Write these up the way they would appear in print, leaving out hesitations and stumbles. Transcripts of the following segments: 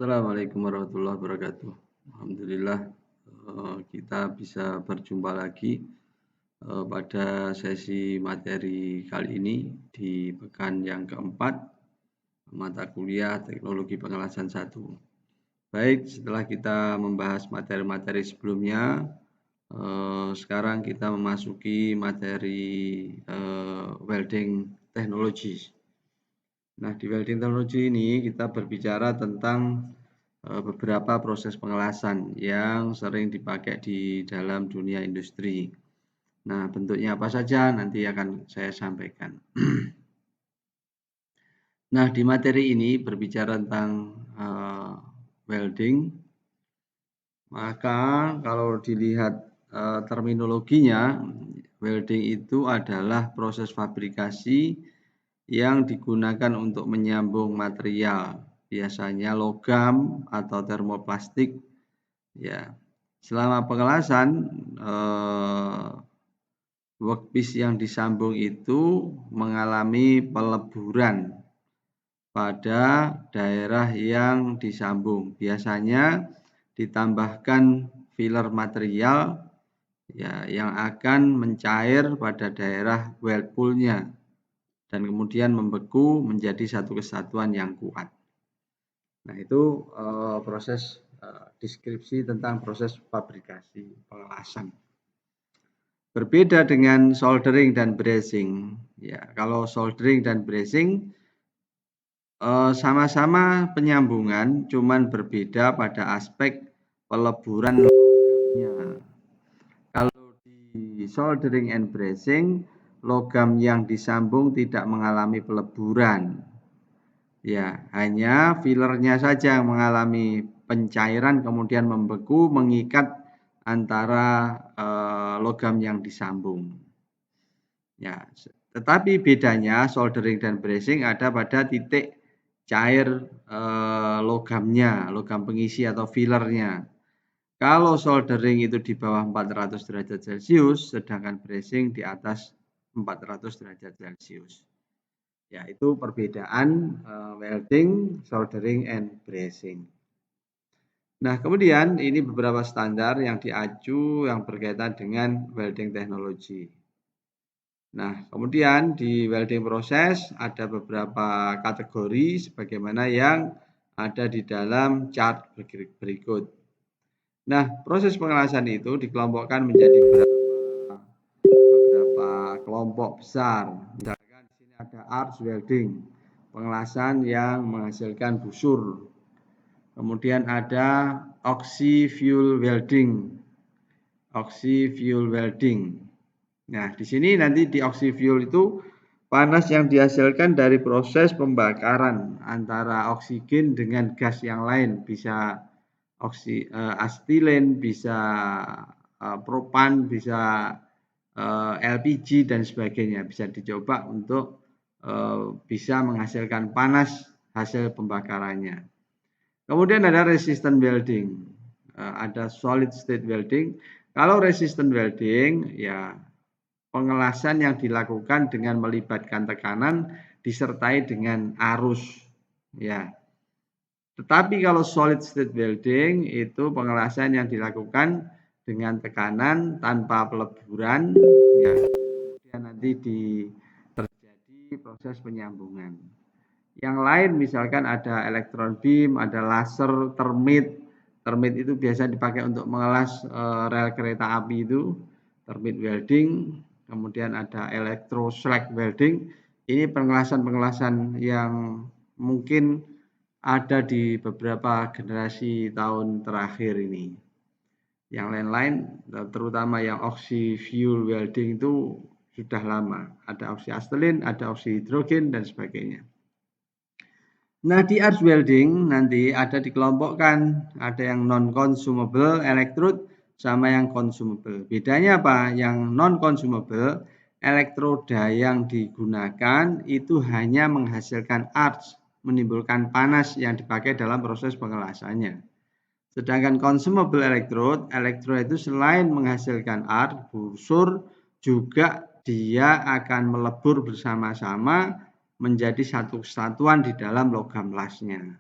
Assalamualaikum warahmatullahi wabarakatuh. Alhamdulillah, kita bisa berjumpa lagi pada sesi materi kali ini di pekan yang keempat, mata kuliah Teknologi Pengelasan 1. Baik, setelah kita membahas materi-materi sebelumnya, sekarang kita memasuki materi welding technology. Nah, di welding technology ini kita berbicara tentang beberapa proses pengelasan yang sering dipakai di dalam dunia industri. Nah, bentuknya apa saja nanti akan saya sampaikan. Nah, di materi ini berbicara tentang welding, maka kalau dilihat terminologinya, welding itu adalah proses fabrikasi yang digunakan untuk menyambung material, biasanya logam atau termoplastik. Ya, selama pengelasan, workpiece yang disambung itu mengalami peleburan pada daerah yang disambung. Biasanya ditambahkan filler material ya, yang akan mencair pada daerah weld poolnya dan kemudian membeku menjadi satu kesatuan yang kuat. Nah, itu proses deskripsi tentang proses fabrikasi pengelasan. Berbeda dengan soldering dan brazing. Ya, kalau soldering dan brazing sama-sama penyambungan, cuman berbeda pada aspek peleburan logamnya. Kalau di soldering and brazing, logam yang disambung tidak mengalami peleburan. Ya, hanya fillernya saja yang mengalami pencairan kemudian membeku mengikat antara logam yang disambung. Ya, tetapi bedanya soldering dan brazing ada pada titik cair logamnya, logam pengisi atau fillernya. Kalau soldering itu di bawah 400 derajat Celcius, sedangkan brazing di atas 400 derajat Celcius. Ya, itu perbedaan welding, soldering, and brazing. Nah, kemudian ini beberapa standar yang diacu yang berkaitan dengan welding teknologi. Nah, kemudian di welding proses ada beberapa kategori sebagaimana yang ada di dalam chart berikut. Nah, proses pengelasan itu dikelompokkan menjadi beberapa kelompok besar. Misalkan di sini ada arch welding, pengelasan yang menghasilkan busur. Kemudian ada oxy-fuel welding. Oxy-fuel welding. Nah, di sini nanti di oxy-fuel itu panas yang dihasilkan dari proses pembakaran antara oksigen dengan gas yang lain, bisa astilen, bisa propan, bisa LPG dan sebagainya. Bisa dicoba untuk bisa menghasilkan panas hasil pembakarannya. Kemudian ada resistant welding, ada solid state welding. Kalau resistant welding, ya pengelasan yang dilakukan dengan melibatkan tekanan disertai dengan arus, ya. Tetapi kalau solid state welding itu pengelasan yang dilakukan dengan tekanan tanpa peleburan, ya. Kemudian nanti terjadi proses penyambungan. Yang lain misalkan ada elektron beam, ada laser, termit. Termit itu biasa dipakai untuk mengelas rel kereta api itu, termit welding. Kemudian ada electroslag welding. Ini pengelasan-pengelasan yang mungkin ada di beberapa generasi tahun terakhir ini. Yang lain-lain, terutama yang oxy-fuel welding itu sudah lama. Ada oxy-acetylene, ada oxy-hidrogen, dan sebagainya. Nah, di arch welding nanti ada dikelompokkan, ada yang non-consumable electrode sama yang consumable. Bedanya apa? Yang non-consumable, elektroda yang digunakan itu hanya menghasilkan arch, menimbulkan panas yang dipakai dalam proses pengelasannya. Sedangkan consumable electrode, elektroda itu selain menghasilkan arch, busur, juga dia akan melebur bersama-sama menjadi satu kesatuan di dalam logam lasnya.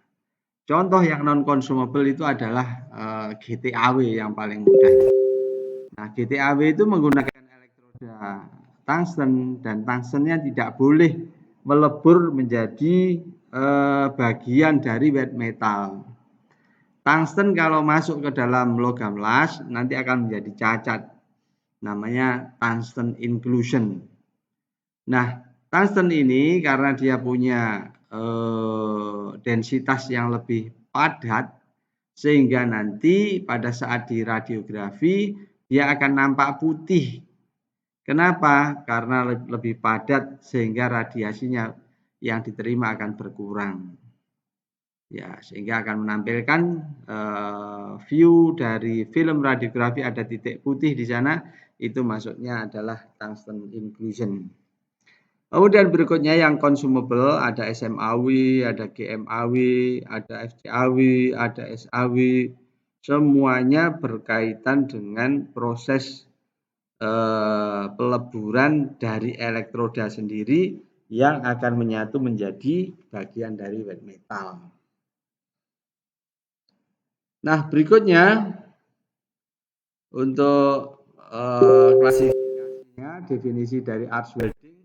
Contoh yang non consumable itu adalah GTAW yang paling mudah. Nah, GTAW itu menggunakan elektroda tungsten dan tungstennya tidak boleh melebur menjadi bagian dari wet metal. Tungsten kalau masuk ke dalam logam las nanti akan menjadi cacat. Namanya tungsten inclusion. Nah, tungsten ini karena dia punya densitas yang lebih padat sehingga nanti pada saat di radiografi dia akan nampak putih. Kenapa? Karena lebih padat sehingga radiasinya yang diterima akan berkurang. Ya, sehingga akan menampilkan view dari film radiografi ada titik putih di sana, itu maksudnya adalah tungsten inclusion. Kemudian berikutnya yang consumable ada SMAW, ada GMAW, ada FCAW, ada SAW. Semuanya berkaitan dengan proses peleburan dari elektroda sendiri yang akan menyatu menjadi bagian dari wet metal. Nah, berikutnya untuk klasifikasinya, definisi dari arch welding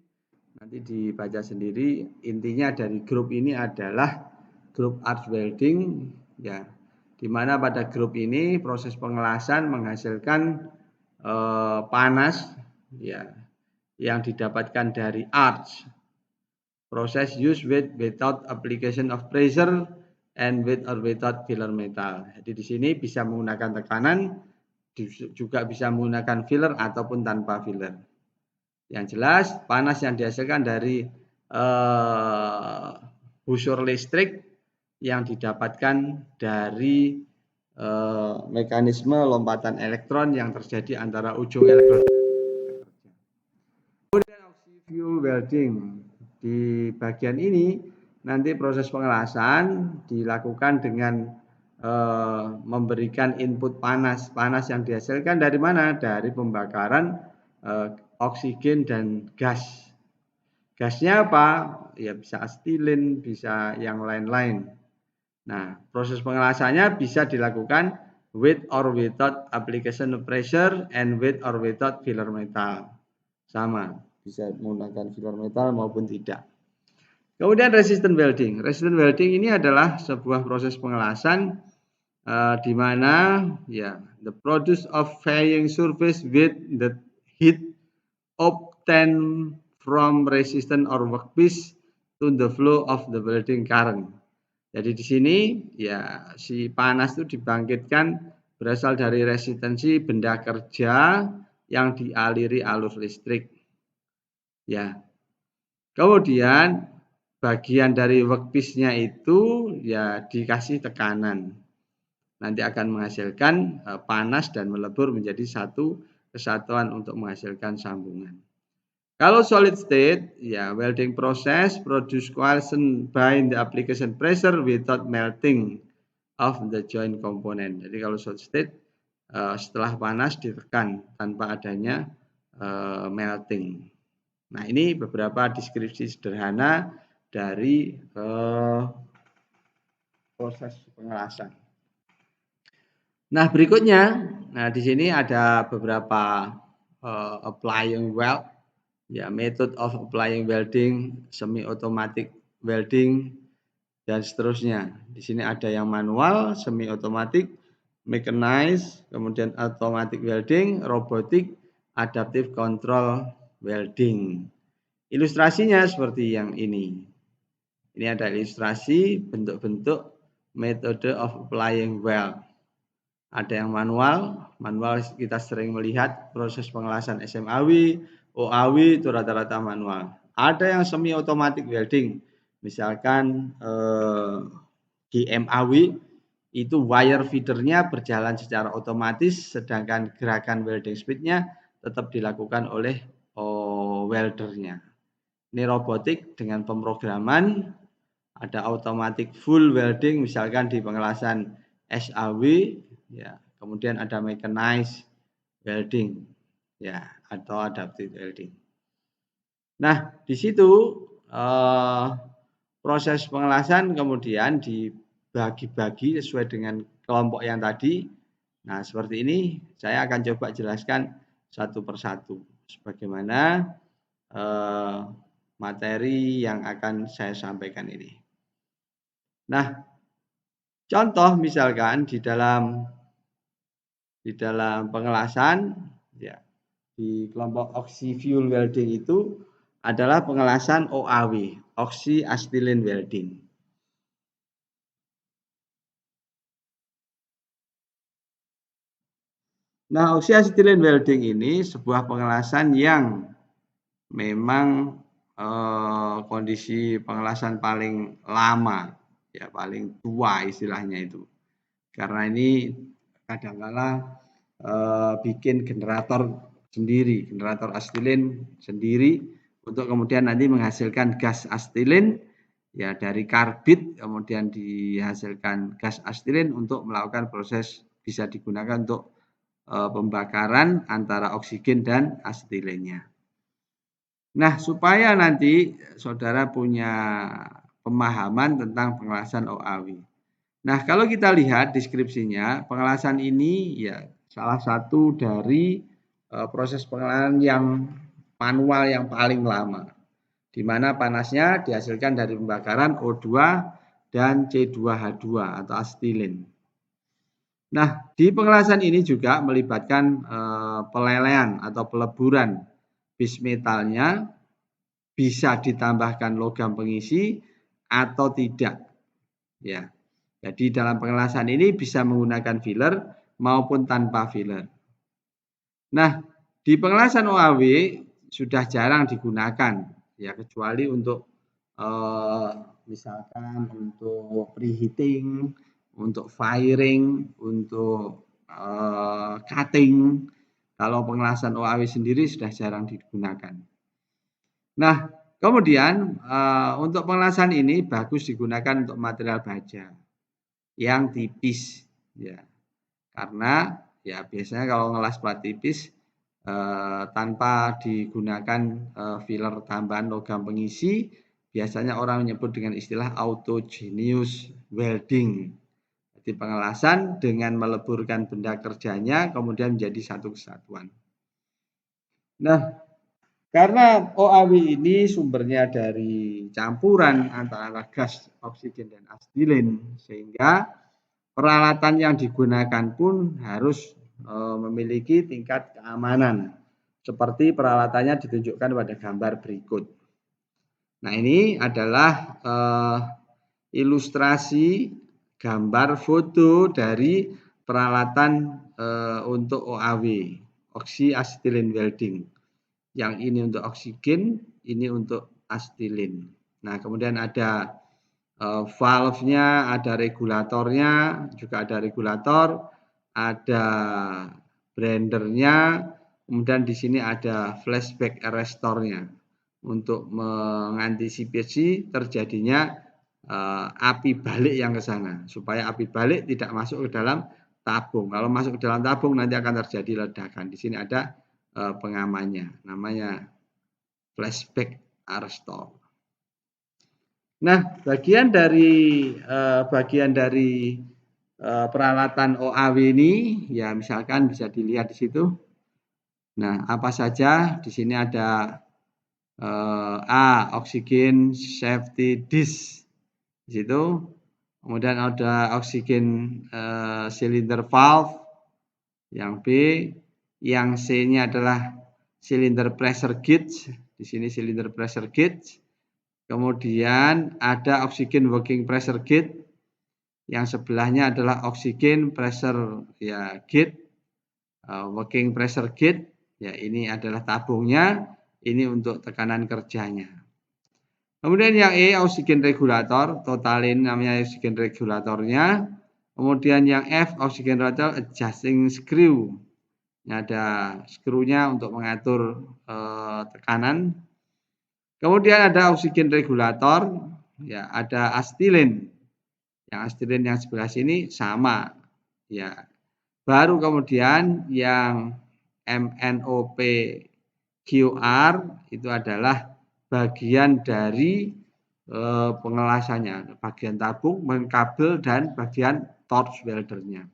nanti dibaca sendiri. Intinya dari grup ini adalah grup arch welding, ya, di mana pada grup ini proses pengelasan menghasilkan panas, ya, yang didapatkan dari arch. Proses use with without application of pressure and with or without filler metal. Jadi di sini bisa menggunakan tekanan, juga bisa menggunakan filler ataupun tanpa filler. Yang jelas panas yang dihasilkan dari busur listrik yang didapatkan dari mekanisme lompatan elektron yang terjadi antara ujung elektron. Kemudian oxy-fuel welding. Di bagian ini nanti proses pengelasan dilakukan dengan memberikan input panas. Panas yang dihasilkan dari mana? Dari pembakaran oksigen dan gas. Gasnya apa? Ya bisa asetilin, bisa yang lain-lain. Nah, proses pengelasannya bisa dilakukan with or without application of pressure and with or without filler metal. Sama, bisa menggunakan filler metal maupun tidak. Kemudian resistant welding. Resistant welding ini adalah sebuah proses pengelasan di mana ya the produce of flying surface with the heat obtained from resistant or workpiece to the flow of the welding current. Jadi di sini ya si panas itu dibangkitkan berasal dari resistensi benda kerja yang dialiri alur listrik. Ya. Kemudian bagian dari workpiece-nya itu ya dikasih tekanan. Nanti akan menghasilkan panas dan melebur menjadi satu kesatuan untuk menghasilkan sambungan. Kalau solid state, ya welding process produce cohesion by the application pressure without melting of the joint component. Jadi kalau solid state setelah panas ditekan tanpa adanya melting. Nah, ini beberapa deskripsi sederhana dari proses pengelasan. Nah, berikutnya, nah di sini ada beberapa applying weld, ya method of applying welding, semi automatic welding dan seterusnya. Di sini ada yang manual, semi automatic, mechanized, kemudian automatic welding, robotic, adaptive control welding. Ilustrasinya seperti yang ini. Ini ada ilustrasi bentuk-bentuk metode of applying weld. Ada yang manual kita sering melihat proses pengelasan SMAW, OAW itu rata-rata manual. Ada yang semi automatic welding, misalkan GMAW itu wire feedernya berjalan secara otomatis, sedangkan gerakan welding speednya tetap dilakukan oleh weldernya. Ini robotik dengan pemrograman, ada automatic full welding, misalkan di pengelasan SAW, ya, kemudian ada mechanized welding, ya, atau adaptive welding. Nah, di situ proses pengelasan kemudian dibagi-bagi sesuai dengan kelompok yang tadi. Nah, seperti ini saya akan coba jelaskan satu persatu sebagaimana materi yang akan saya sampaikan ini. Nah, contoh misalkan di dalam pengelasan, ya, di kelompok oxy fuel welding itu adalah pengelasan OAW, oxy acetylene welding. Nah, oxy acetylene welding ini sebuah pengelasan yang memang kondisi pengelasan paling lama, ya paling tua istilahnya itu. Karena ini kadangkala bikin generator sendiri, generator asetilen sendiri untuk kemudian nanti menghasilkan gas asetilen ya dari karbit, kemudian dihasilkan gas asetilen untuk melakukan proses bisa digunakan untuk pembakaran antara oksigen dan asetilennya. Nah, supaya nanti saudara punya pemahaman tentang pengelasan OAW. Nah, kalau kita lihat deskripsinya, pengelasan ini ya salah satu dari proses pengelasan yang manual yang paling lama, di mana panasnya dihasilkan dari pembakaran O2 dan C2H2 atau asetilen. Nah, di pengelasan ini juga melibatkan pelelehan atau peleburan bismetalnya, bisa ditambahkan logam pengisi atau tidak. Ya. Jadi dalam pengelasan ini bisa menggunakan filler maupun tanpa filler. Nah, di pengelasan OAW sudah jarang digunakan, ya kecuali untuk misalkan untuk preheating, untuk firing, untuk cutting. Kalau pengelasan OAW sendiri sudah jarang digunakan. Nah, kemudian untuk pengelasan ini bagus digunakan untuk material baja yang tipis, ya. Karena ya biasanya kalau ngelas plat tipis tanpa digunakan filler tambahan logam pengisi, biasanya orang menyebut dengan istilah autogeneous welding. Jadi pengelasan dengan meleburkan benda kerjanya kemudian menjadi satu kesatuan. Nah, karena OAW ini sumbernya dari campuran antara gas, oksigen, dan asetilen, sehingga peralatan yang digunakan pun harus memiliki tingkat keamanan. Seperti peralatannya ditunjukkan pada gambar berikut. Nah, ini adalah ilustrasi gambar foto dari peralatan untuk OAW, oxy acetylene welding. Yang ini untuk oksigen, ini untuk asetilen. Nah, kemudian ada valve-nya, ada regulatornya, juga ada regulator, ada blendernya, kemudian di sini ada flashback arrestornya untuk mengantisipasi terjadinya api balik yang ke sana, supaya api balik tidak masuk ke dalam tabung. Kalau masuk ke dalam tabung nanti akan terjadi ledakan. Di sini ada pengamannya, namanya flashback arrestor. Nah, bagian dari peralatan OAW ini, ya misalkan bisa dilihat di situ. Nah, apa saja di sini ada oxygen safety disk di situ. Kemudian ada oxygen cylinder valve. Yang B, yang C-nya adalah cylinder pressure gauge. Di sini cylinder pressure gauge. Kemudian ada oxygen working pressure gauge. Yang sebelahnya adalah oxygen pressure ya gauge, working pressure gauge. Ya, ini adalah tabungnya, ini untuk tekanan kerjanya. Kemudian yang E, oxygen regulator, totalin namanya oxygen regulatornya. Kemudian yang F, oxygen regulator adjusting screw. Ini ada skrunya untuk mengatur tekanan. Kemudian ada oksigen regulator, ya ada asetilen. Yang asetilen yang sebelah sini sama, ya. Baru kemudian yang MNOP QR itu adalah bagian dari pengelasannya, bagian tabung, kabel, dan bagian torch weldernya.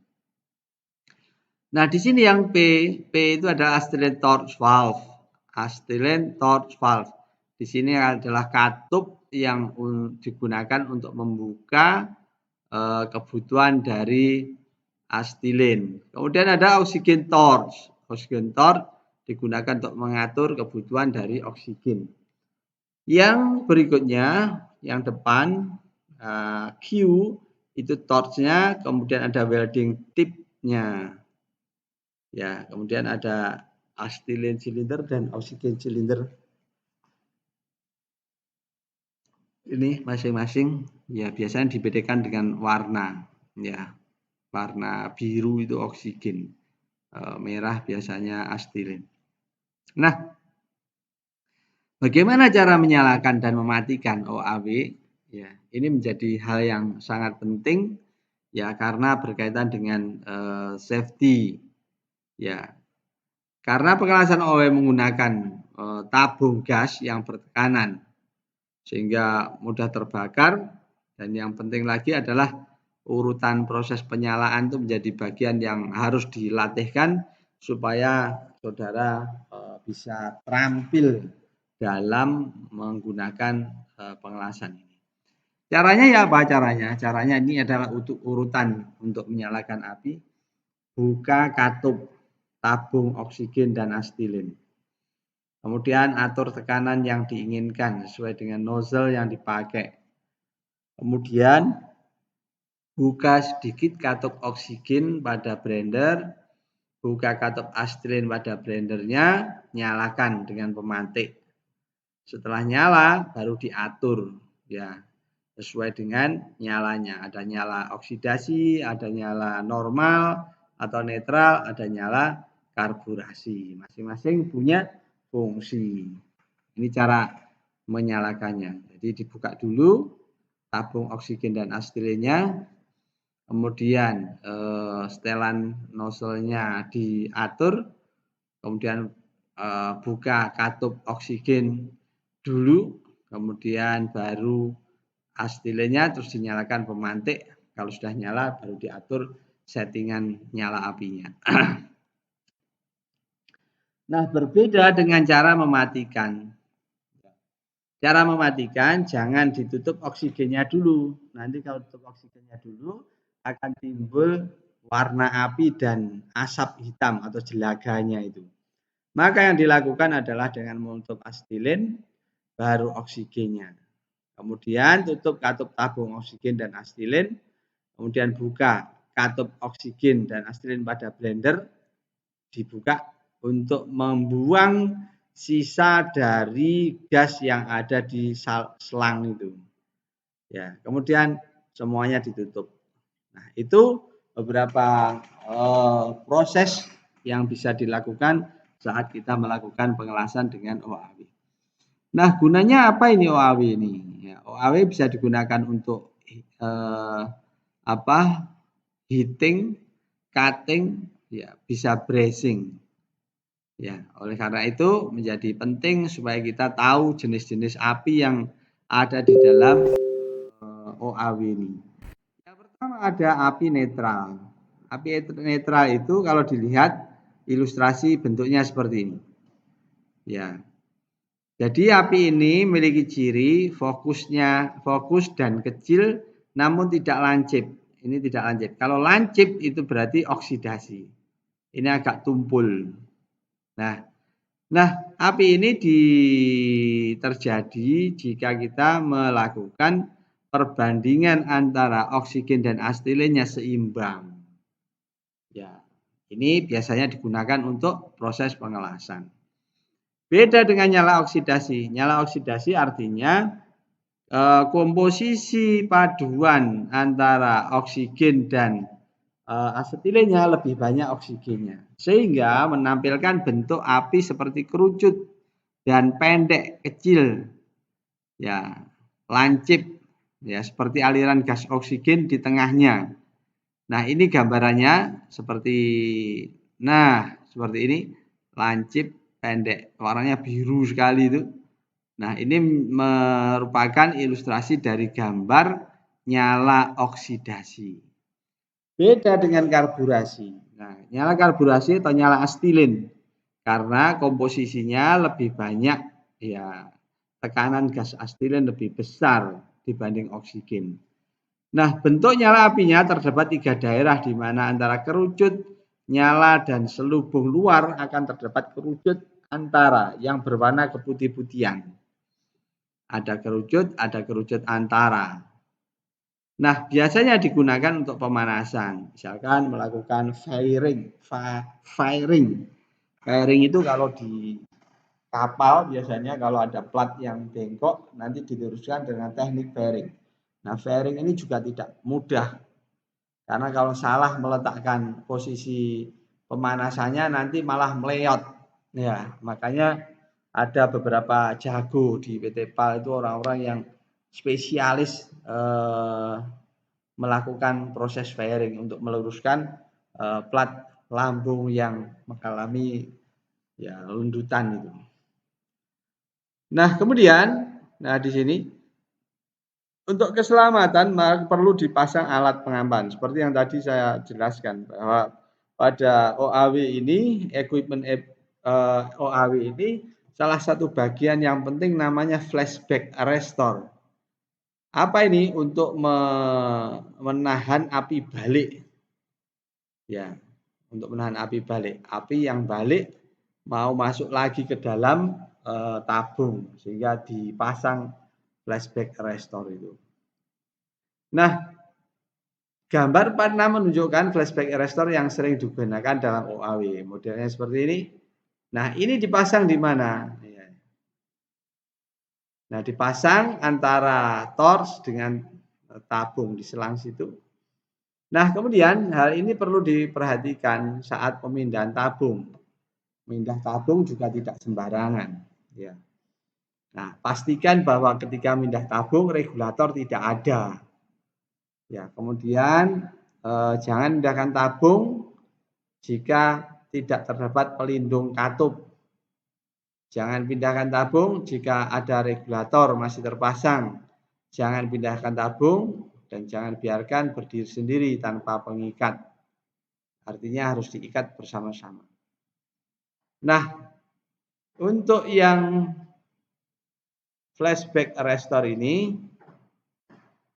Nah, di sini yang P itu adalah Astilled Torch Valve. Astilled Torch Valve. Di sini adalah katup yang digunakan untuk membuka kebutuhan dari astilin. Kemudian ada oksigen torch. Oksigen torch digunakan untuk mengatur kebutuhan dari oksigen. Yang berikutnya, yang depan Q itu torchnya, kemudian ada welding tipnya. Ya, kemudian ada astilin silinder dan oksigen silinder. Ini masing-masing ya biasanya dibedakan dengan warna, ya. Warna biru itu oksigen, merah biasanya astilin. Nah, bagaimana cara menyalakan dan mematikan OAW? Ya, ini menjadi hal yang sangat penting ya karena berkaitan dengan safety. Ya. Karena pengelasan OAW menggunakan tabung gas yang bertekanan sehingga mudah terbakar, dan yang penting lagi adalah urutan proses penyalaan itu menjadi bagian yang harus dilatihkan supaya saudara bisa terampil dalam menggunakan pengelasan ini. Caranya ya apa caranya? Caranya ini adalah urutan untuk menyalakan api. Buka katup tabung oksigen dan astilin. Kemudian atur tekanan yang diinginkan sesuai dengan nozzle yang dipakai. Kemudian buka sedikit katup oksigen pada blender, buka katup astilin pada blendernya, nyalakan dengan pemantik. Setelah nyala baru diatur ya sesuai dengan nyalanya. Ada nyala oksidasi, ada nyala normal atau netral, ada nyala karburasi. Masing-masing punya fungsi. Ini cara menyalakannya. Jadi dibuka dulu tabung oksigen dan astilinnya, kemudian setelan nozzle-nya diatur, kemudian buka katup oksigen dulu, kemudian baru astilinnya, terus dinyalakan pemantik. Kalau sudah nyala baru diatur settingan nyala apinya. Nah, berbeda dengan cara mematikan. Cara mematikan jangan ditutup oksigennya dulu. Nanti kalau tutup oksigennya dulu akan timbul warna api dan asap hitam atau jelaganya itu. Maka yang dilakukan adalah dengan menutup astilin baru oksigennya. Kemudian tutup katup tabung oksigen dan astilin, kemudian buka katup oksigen dan astilin pada blender, dibuka untuk membuang sisa dari gas yang ada di selang itu. Ya, kemudian semuanya ditutup. Nah, itu beberapa proses yang bisa dilakukan saat kita melakukan pengelasan dengan OAW. Nah, gunanya apa ini OAW ini? Ya, OAW bisa digunakan untuk heating, cutting, ya, bisa bracing. Ya, oleh karena itu menjadi penting supaya kita tahu jenis-jenis api yang ada di dalam OAW ini. Yang pertama ada api netral. Api netral itu kalau dilihat ilustrasi bentuknya seperti ini. Ya. Jadi api ini memiliki ciri fokus dan kecil namun tidak lancip. Ini tidak lancip. Kalau lancip itu berarti oksidasi. Ini agak tumpul. Nah, api ini terjadi jika kita melakukan perbandingan antara oksigen dan astilinnya seimbang. Ya, ini biasanya digunakan untuk proses pengelasan. Beda dengan nyala oksidasi. Nyala oksidasi artinya komposisi paduan antara oksigen dan asetilinnya lebih banyak oksigennya, sehingga menampilkan bentuk api seperti kerucut dan pendek kecil, ya lancip, ya seperti aliran gas oksigen di tengahnya. Nah, ini gambarannya seperti ini, lancip pendek, warnanya biru sekali itu. Nah, ini merupakan ilustrasi dari gambar nyala oksidasi. Beda dengan karburasi. Nah, nyala karburasi atau nyala astilin karena komposisinya lebih banyak, ya, tekanan gas astilin lebih besar dibanding oksigen. Nah, bentuk nyala apinya terdapat 3 daerah di mana antara kerucut, nyala, dan selubung luar akan terdapat kerucut antara yang berwarna keputih-putihan. Ada kerucut antara. Nah, biasanya digunakan untuk pemanasan. Misalkan melakukan firing. Firing itu kalau di kapal biasanya kalau ada plat yang bengkok nanti diluruskan dengan teknik firing. Nah, firing ini juga tidak mudah karena kalau salah meletakkan posisi pemanasannya nanti malah meleot. Ya, makanya ada beberapa jago di PT PAL itu orang-orang yang spesialis melakukan proses firing untuk meluruskan plat lambung yang mengalami, ya, lundutan itu. Nah, kemudian, di sini untuk keselamatan perlu dipasang alat pengaman seperti yang tadi saya jelaskan bahwa pada OAW ini OAW ini salah satu bagian yang penting namanya flashback arrestor. Apa ini? Untuk menahan api balik. Ya, untuk menahan api balik. Api yang balik mau masuk lagi ke dalam tabung sehingga dipasang flashback arrestor itu. Nah, gambar 46 menunjukkan flashback arrestor yang sering digunakan dalam OAW. Modelnya seperti ini. Nah, ini dipasang di mana? Nah, dipasang antara tors dengan tabung di selang situ. Nah, kemudian hal ini perlu diperhatikan saat pemindahan tabung. Pindah tabung juga tidak sembarangan. Ya. Nah, pastikan bahwa ketika pindah tabung regulator tidak ada. Ya, kemudian jangan pindahkan tabung jika tidak terdapat pelindung katup. Jangan pindahkan tabung jika ada regulator masih terpasang. Jangan pindahkan tabung dan jangan biarkan berdiri sendiri tanpa pengikat. Artinya harus diikat bersama-sama. Nah, untuk yang flashback arrestor ini